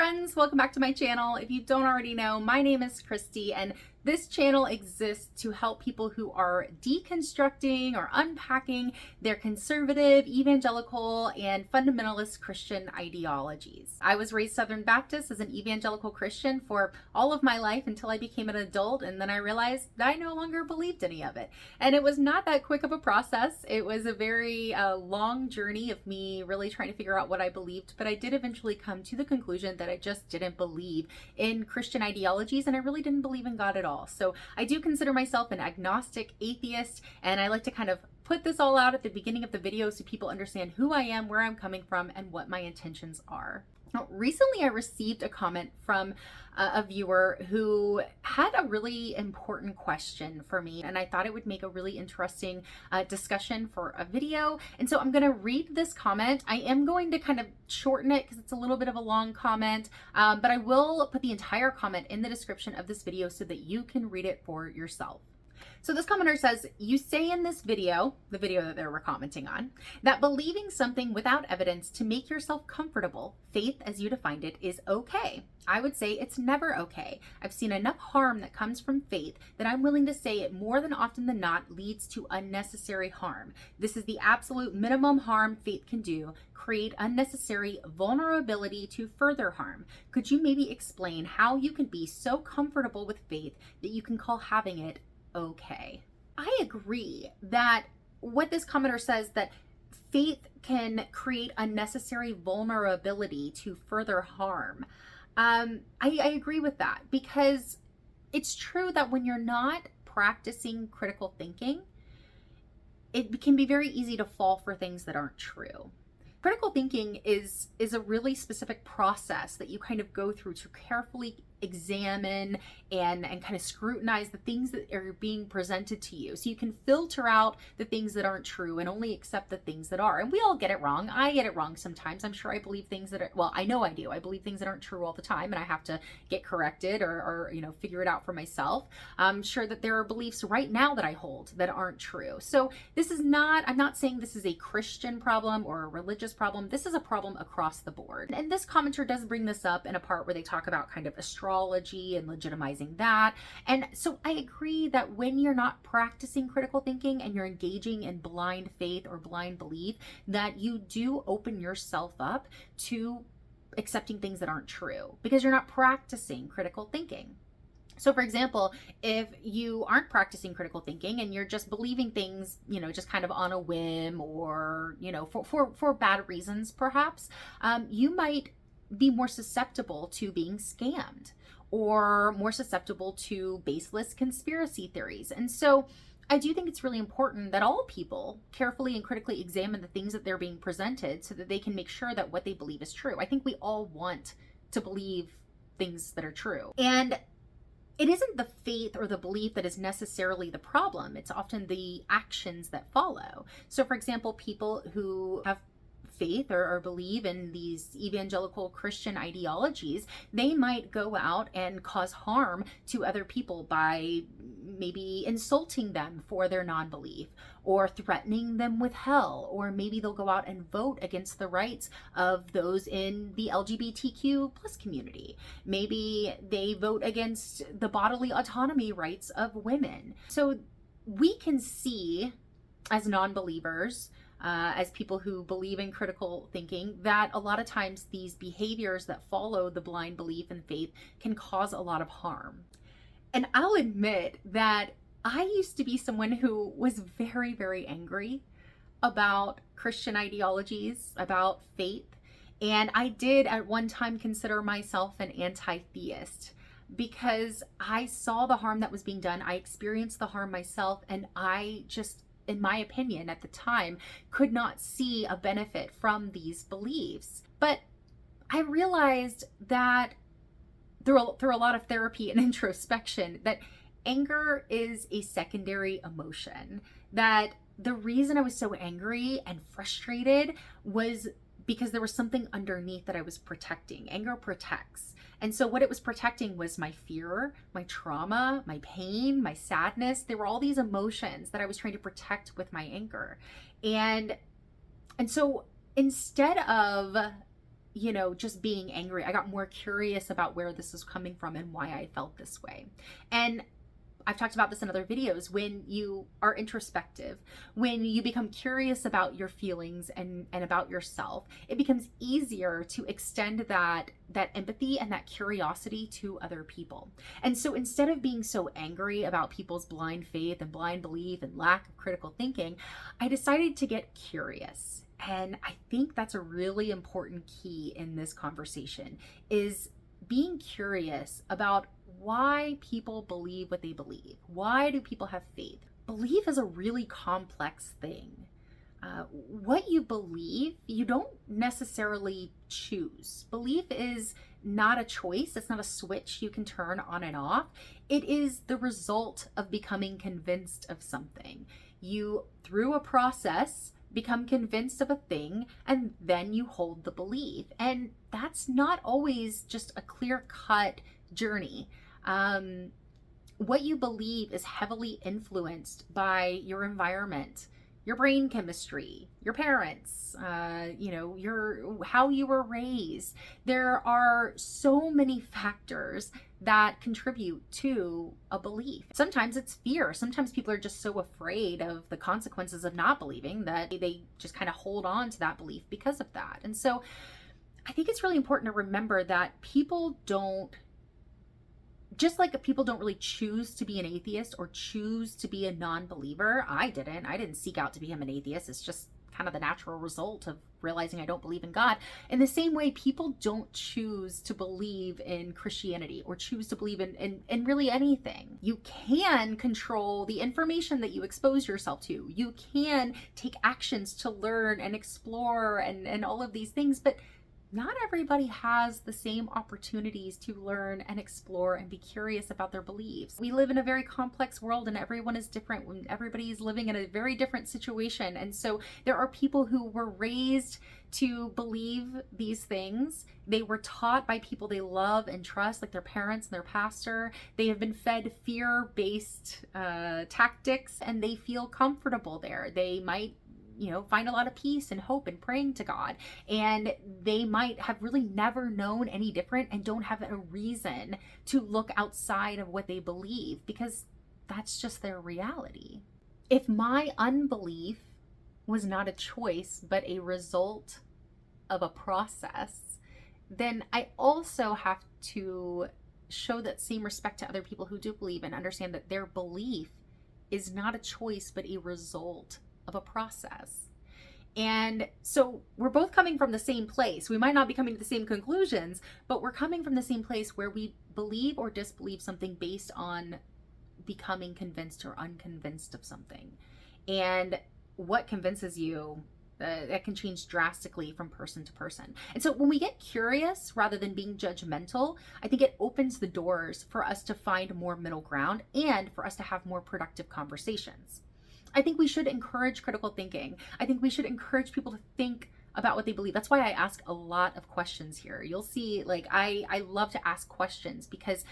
friends, welcome back to my channel. If you don't already know, my name is Christy and this channel exists to help people who are deconstructing or unpacking their conservative, evangelical, and fundamentalist Christian ideologies. I was raised Southern Baptist as an evangelical Christian for all of my life until I became an adult, and then I realized I no longer believed any of it. And it was not that quick of a process. It was a very long journey of me really trying to figure out what I believed, but I did eventually come to the conclusion that I just didn't believe in Christian ideologies, and I really didn't believe in God at all. So I do consider myself an agnostic atheist, and I like to kind of put this all out at the beginning of the video so people understand who I am, where I'm coming from, and what my intentions are. Now, recently I received a comment from a viewer who had a really important question for me, and I thought it would make a really interesting discussion for a video. And so I'm going to read this comment. I am going to kind of shorten it because it's a little bit of a long comment, but I will put the entire comment in the description of this video so that you can read it for yourself. So this commenter says, you say in this video, the video that they were commenting on, that believing something without evidence to make yourself comfortable, faith as you defined it, is okay. I would say it's never okay. I've seen enough harm that comes from faith that I'm willing to say it more than often than not leads to unnecessary harm. This is the absolute minimum harm faith can do, create unnecessary vulnerability to further harm. Could you maybe explain how you can be so comfortable with faith that you can call having it okay? I agree that what this commenter says, that faith can create unnecessary vulnerability to further harm. I agree with that, because it's true that when you're not practicing critical thinking, it can be very easy to fall for things that aren't true. Critical thinking is a really specific process that you kind of go through to carefully examine and kind of scrutinize the things that are being presented to you. So you can filter out the things that aren't true and only accept the things that are. And we all get it wrong. I get it wrong sometimes. I'm sure I believe things that are, well, I know I do. I believe things that aren't true all the time, and I have to get corrected or you know, figure it out for myself. I'm sure that there are beliefs right now that I hold that aren't true. So this is not, I'm not saying this is a Christian problem or a religious problem. This is a problem across the board. And this commenter does bring this up in a part where they talk about kind of astrology and legitimizing that. And so I agree that when you're not practicing critical thinking and you're engaging in blind faith or blind belief, that you do open yourself up to accepting things that aren't true because you're not practicing critical thinking. So for example, if you aren't practicing critical thinking and you're just believing things, you know, just kind of on a whim or, you know, for bad reasons, perhaps, you might be more susceptible to being scammed or more susceptible to baseless conspiracy theories. And so I do think it's really important that all people carefully and critically examine the things that they're being presented so that they can make sure that what they believe is true. I think we all want to believe things that are true. And it isn't the faith or the belief that is necessarily the problem. It's often the actions that follow. So for example, people who have faith or believe in these evangelical Christian ideologies, they might go out and cause harm to other people by maybe insulting them for their non-belief or threatening them with hell, or maybe they'll go out and vote against the rights of those in the LGBTQ plus community. Maybe they vote against the bodily autonomy rights of women. So we can see as non-believers, as people who believe in critical thinking, that a lot of times these behaviors that follow the blind belief and faith can cause a lot of harm. And I'll admit that I used to be someone who was very, very angry about Christian ideologies, about faith. And I did at one time consider myself an anti-theist because I saw the harm that was being done. I experienced the harm myself, and I just, in my opinion at the time, could not see a benefit from these beliefs. But I realized that through a lot of therapy and introspection, that anger is a secondary emotion. That the reason I was so angry and frustrated was because there was something underneath that I was protecting. Anger protects. And so what it was protecting was my fear, my trauma, my pain, my sadness. There were all these emotions that I was trying to protect with my anger. And so instead of just being angry. I got more curious about where this was coming from and why I felt this way. And I've talked about this in other videos. When you are introspective, when you become curious about your feelings and about yourself, it becomes easier to extend that empathy and that curiosity to other people. And so instead of being so angry about people's blind faith and blind belief and lack of critical thinking, I decided to get curious. And I think that's a really important key in this conversation, is being curious about why people believe what they believe. Why do people have faith? Belief is a really complex thing. What you believe, you don't necessarily choose. Belief is not a choice. It's not a switch you can turn on and off. It is the result of becoming convinced of something. You, through a process, become convinced of a thing, and then you hold the belief. And that's not always just a clear-cut journey. What you believe is heavily influenced by your environment, your brain chemistry, your parents, how you were raised. There are so many factors that contribute to a belief. Sometimes it's fear. Sometimes people are just so afraid of the consequences of not believing that they just kind of hold on to that belief because of that. And so I think it's really important to remember that people don't really choose to be an atheist or choose to be a non-believer. I didn't seek out to become an atheist. It's just kind of the natural result of realizing I don't believe in God. In the same way, people don't choose to believe in Christianity or choose to believe in really anything. You can control the information that you expose yourself to. You can take actions to learn and explore and all of these things, but not everybody has the same opportunities to learn and explore and be curious about their beliefs. We live in a very complex world and everyone is different. Everybody is living in a very different situation. And so there are people who were raised to believe these things. They were taught by people they love and trust, like their parents and their pastor. They have been fed fear-based tactics and they feel comfortable there. They might find a lot of peace and hope in praying to God. And they might have really never known any different and don't have a reason to look outside of what they believe because that's just their reality. If my unbelief was not a choice, but a result of a process, then I also have to show that same respect to other people who do believe and understand that their belief is not a choice, but a result of a process. And so we're both coming from the same place. We might not be coming to the same conclusions, but we're coming from the same place where we believe or disbelieve something based on becoming convinced or unconvinced of something. And what convinces you, that can change drastically from person to person. And so when we get curious rather than being judgmental, I think it opens the doors for us to find more middle ground and for us to have more productive conversations. I think we should encourage critical thinking. I think we should encourage people to think about what they believe. That's why I ask a lot of questions here. You'll see, I love to ask questions because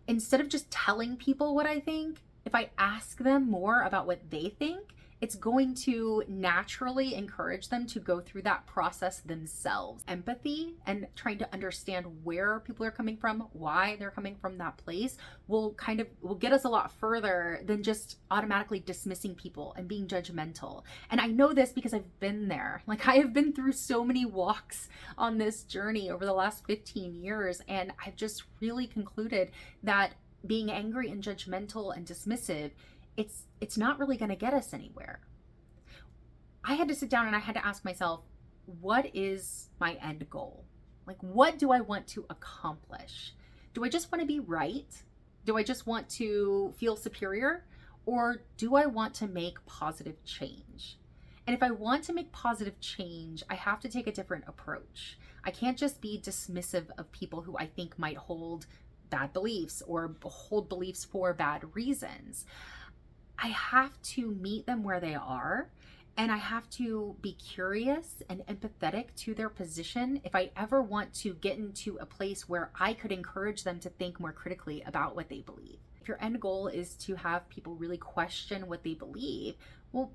instead of just telling people what I think, if I ask them more about what they think, it's going to naturally encourage them to go through that process themselves. Empathy and trying to understand where people are coming from, why they're coming from that place, will get us a lot further than just automatically dismissing people and being judgmental. And I know this because I've been there. I have been through so many walks on this journey over the last 15 years, and I've just really concluded that being angry and judgmental and dismissive, it's not really going to get us anywhere. I had to sit down and I had to ask myself, what is my end goal? What do I want to accomplish? Do I just want to be right? Do I just want to feel superior? Or do I want to make positive change? And if I want to make positive change, I have to take a different approach. I can't just be dismissive of people who I think might hold bad beliefs or hold beliefs for bad reasons. I have to meet them where they are, and I have to be curious and empathetic to their position if I ever want to get into a place where I could encourage them to think more critically about what they believe. If your end goal is to have people really question what they believe, well,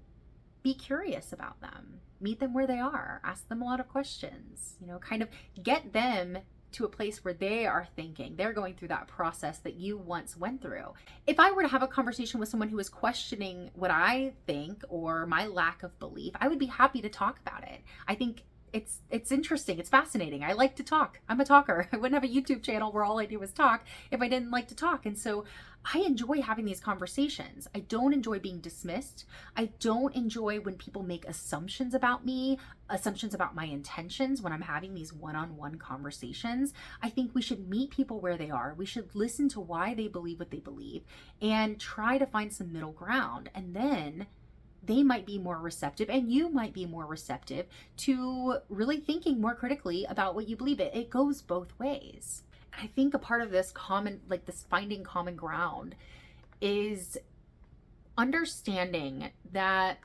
be curious about them, meet them where they are, ask them a lot of questions, kind of get them to a place where they are thinking, they're going through that process that you once went through. If I were to have a conversation with someone who is questioning what I think or my lack of belief, I would be happy to talk about it. I think it's interesting. It's fascinating. I like to talk. I'm a talker. I wouldn't have a YouTube channel where all I do is talk if I didn't like to talk. And so I enjoy having these conversations. I don't enjoy being dismissed. I don't enjoy when people make assumptions about me, assumptions about my intentions when I'm having these one-on-one conversations. I think we should meet people where they are. We should listen to why they believe what they believe and try to find some middle ground. And then they might be more receptive and you might be more receptive to really thinking more critically about what you believe. It goes both ways. I think a part of this this finding common ground is understanding that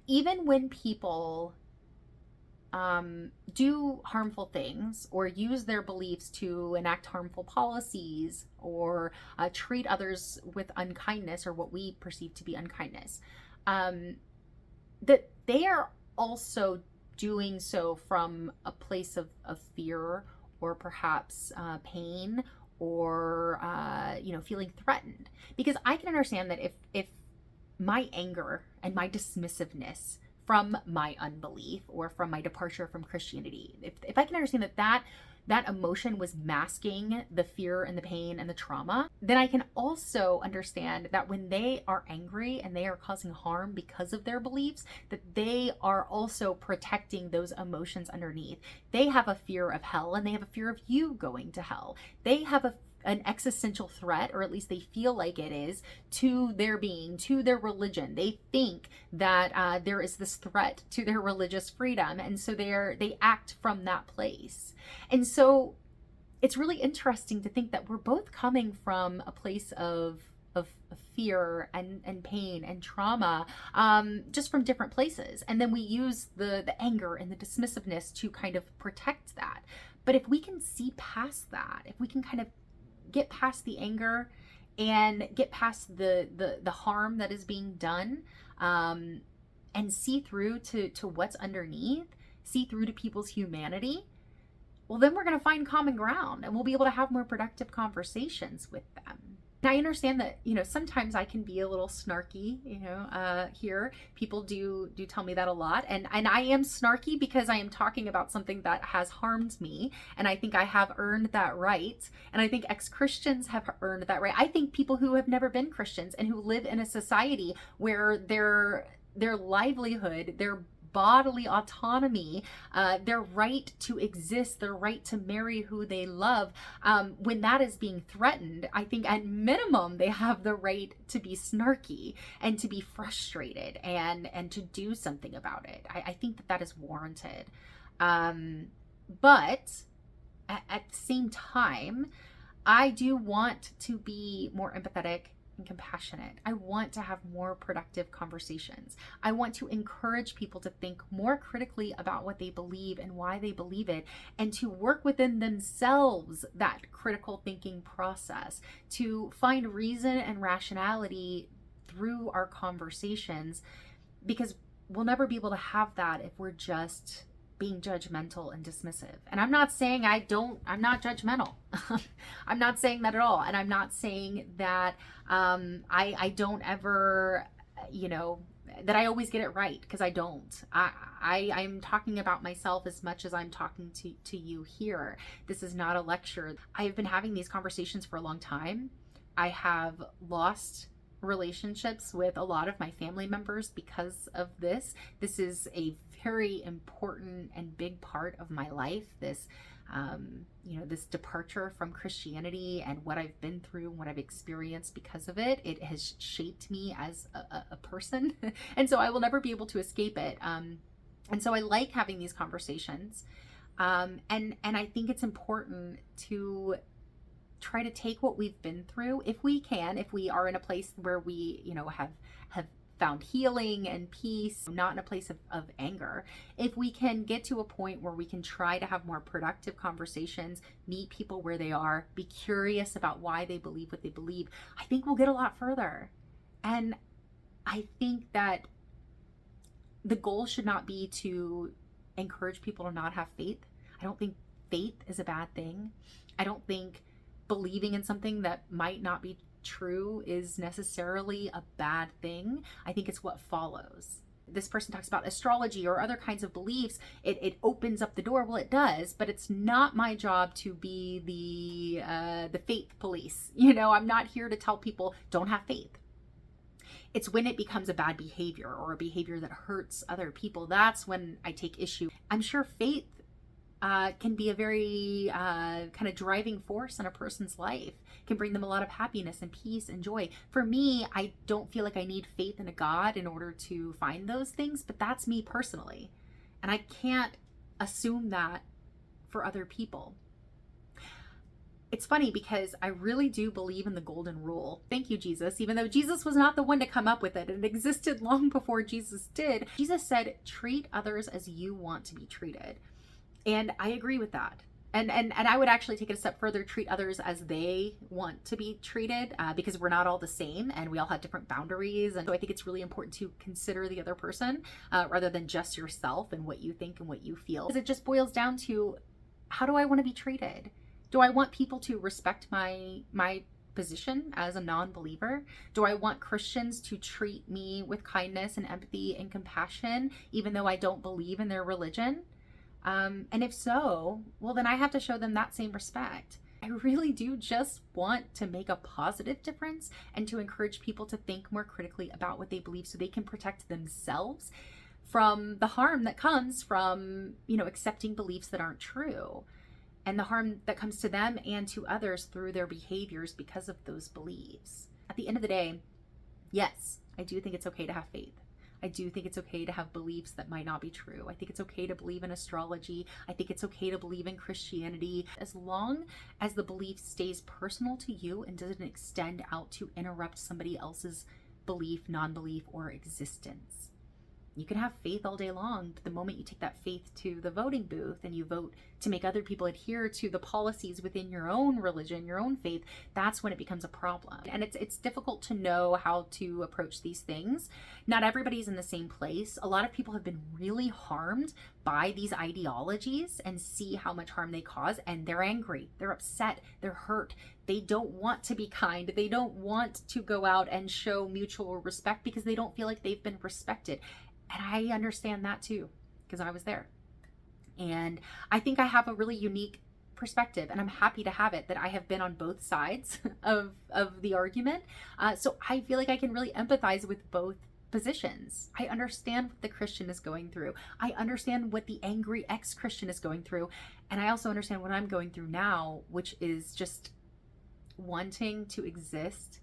even when people do harmful things or use their beliefs to enact harmful policies or treat others with unkindness or what we perceive to be unkindness, that they are also doing so from a place of fear or perhaps pain or feeling threatened. Because I can understand that if my anger and my dismissiveness from my unbelief or from my departure from Christianity, if I can understand that emotion was masking the fear and the pain and the trauma, then I can also understand that when they are angry and they are causing harm because of their beliefs, that they are also protecting those emotions underneath. They have a fear of hell and they have a fear of you going to hell. They have an existential threat, or at least they feel like it is, to their being, to their religion. They think that there is this threat to their religious freedom, and so they act from that place. And so it's really interesting to think that we're both coming from a place of fear and pain and trauma, just from different places. And then we use the anger and the dismissiveness to kind of protect that. But if we can see past that, if we can kind of get past the anger and get past the harm that is being done, and see through to what's underneath, see through to people's humanity, well, then we're going to find common ground and we'll be able to have more productive conversations with them. And I understand that, sometimes I can be a little snarky, here. People do tell me that a lot. And I am snarky because I am talking about something that has harmed me. And I think I have earned that right. And I think ex-Christians have earned that right. I think people who have never been Christians and who live in a society where their livelihood, their bodily autonomy, their right to exist, their right to marry who they love, when that is being threatened, I think at minimum they have the right to be snarky and to be frustrated and to do something about it. I think that is warranted. But at the same time, I do want to be more empathetic and compassionate. I want to have more productive conversations. I want to encourage people to think more critically about what they believe and why they believe it, and to work within themselves that critical thinking process, to find reason and rationality through our conversations, because we'll never be able to have that if we're just being judgmental and dismissive. And I'm not saying I'm not judgmental. I'm not saying that at all. And I'm not saying that I don't ever, that I always get it right, because I don't. I'm talking about myself as much as I'm talking to you here. This is not a lecture. I've been having these conversations for a long time. I have lost relationships with a lot of my family members because of this. This is a very important and big part of my life. This, this departure from Christianity and what I've been through and what I've experienced because of it. It has shaped me as a person. And so I will never be able to escape it. And so I like having these conversations. And I think it's important to try to take what we've been through, if we can, if we are in a place where we, have found healing and peace, not in a place of anger. If we can get to a point where we can try to have more productive conversations, meet people where they are, be curious about why they believe what they believe, I think we'll get a lot further. And I think that the goal should not be to encourage people to not have faith. I don't think faith is a bad thing. I don't think believing in something that might not be true is necessarily a bad thing. I think it's what follows. This person talks about astrology or other kinds of beliefs. It opens up the door. Well, it does, but it's not my job to be the faith police. I'm not here to tell people don't have faith. It's when it becomes a bad behavior or a behavior that hurts other people. That's when I take issue. I'm sure faith can be a very kind of driving force in a person's life, can bring them a lot of happiness and peace and joy. For me, I don't feel like I need faith in a God in order to find those things, but that's me personally. And I can't assume that for other people. It's funny because I really do believe in the golden rule. Thank you, Jesus. Even though Jesus was not the one to come up with it, it existed long before Jesus did. Jesus said, treat others as you want to be treated. And I agree with that. And I would actually take it a step further, treat others as they want to be treated, because we're not all the same and we all have different boundaries. And so I think it's really important to consider the other person rather than just yourself and what you think and what you feel. Because it just boils down to, how do I want to be treated? Do I want people to respect my position as a non-believer? Do I want Christians to treat me with kindness and empathy and compassion, even though I don't believe in their religion? And if so, well, then I have to show them that same respect. I really do just want to make a positive difference and to encourage people to think more critically about what they believe so they can protect themselves from the harm that comes from, accepting beliefs that aren't true, and the harm that comes to them and to others through their behaviors because of those beliefs. At the end of the day, yes, I do think it's okay to have faith. I do think it's okay to have beliefs that might not be true. I think it's okay to believe in astrology. I think it's okay to believe in Christianity, as long as the belief stays personal to you and doesn't extend out to interrupt somebody else's belief, non-belief, or existence. You can have faith all day long, but the moment you take that faith to the voting booth and you vote to make other people adhere to the policies within your own religion, your own faith, that's when it becomes a problem. And it's difficult to know how to approach these things. Not everybody's in the same place. A lot of people have been really harmed by these ideologies and see how much harm they cause, and they're angry, they're upset, they're hurt. They don't want to be kind. They don't want to go out and show mutual respect because they don't feel like they've been respected. And I understand that too, because I was there. And I think I have a really unique perspective, and I'm happy to have it, that I have been on both sides of the argument. So I feel like I can really empathize with both positions. I understand what the Christian is going through. I understand what the angry ex-Christian is going through. And I also understand what I'm going through now, which is just wanting to exist,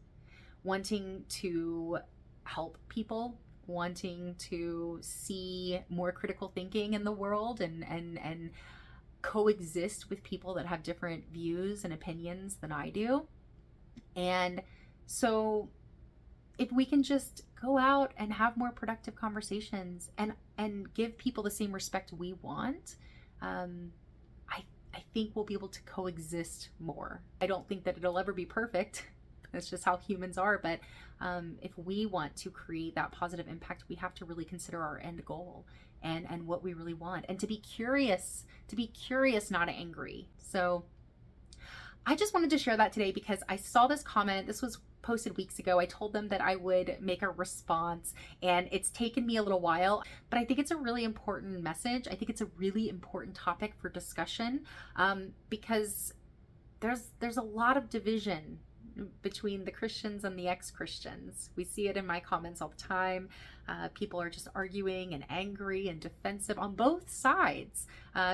wanting to help people, wanting to see more critical thinking in the world and coexist with people that have different views and opinions than I do. And so if we can just go out and have more productive conversations and give people the same respect we want, I think we'll be able to coexist more. I don't think that it'll ever be perfect. That's just how humans are. But if we want to create that positive impact, we have to really consider our end goal and what we really want, and to be curious, not angry. So I just wanted to share that today because I saw this comment. This was posted weeks ago. I told them that I would make a response, and it's taken me a little while, but I think it's a really important message. I think it's a really important topic for discussion, because there's a lot of division between the Christians and the ex-Christians. We see it in my comments all the time. People are just arguing and angry and defensive on both sides.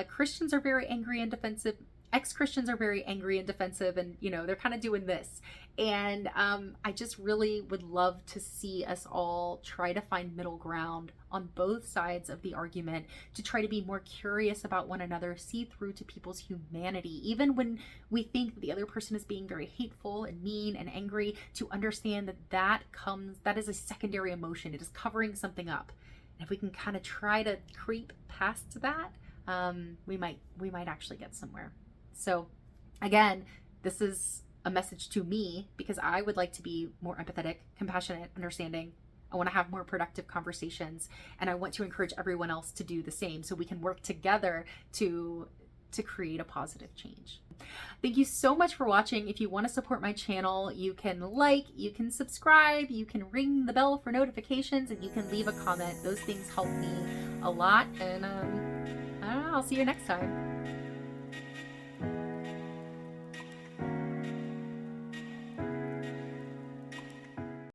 Christians are very angry and defensive. Ex-Christians are very angry and defensive, and they're kind of doing this. And I just really would love to see us all try to find middle ground on both sides of the argument, to try to be more curious about one another, see through to people's humanity, even when we think that the other person is being very hateful and mean and angry, to understand that is a secondary emotion. It is covering something up. And if we can kind of try to creep past that, we might actually get somewhere. So again, this is a message to me because I would like to be more empathetic, compassionate, understanding. I want to have more productive conversations, and I want to encourage everyone else to do the same so we can work together to create a positive change. Thank you so much for watching. If you want to support my channel, you can like, you can subscribe, you can ring the bell for notifications, and you can leave a comment. Those things help me a lot. And I don't know, I'll see you next time.